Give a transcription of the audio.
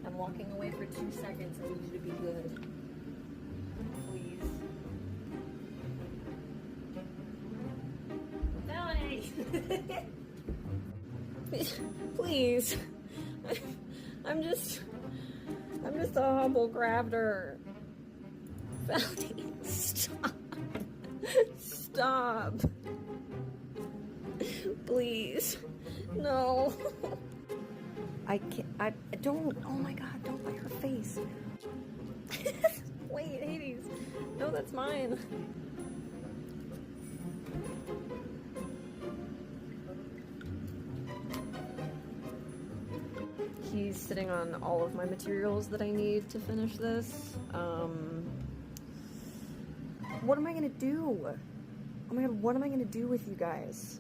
I'm walking away for 2 seconds. I need you to be good. Please. Melanie! Please. I'm just a humble crafter. Melanie, stop. Stop. Please. No. I can't. I don't. Oh my god, don't bite her face. Wait, Hades. No, that's mine. He's sitting on all of my materials that I need to finish this. What am I gonna do? Oh my god, what am I gonna do with you guys?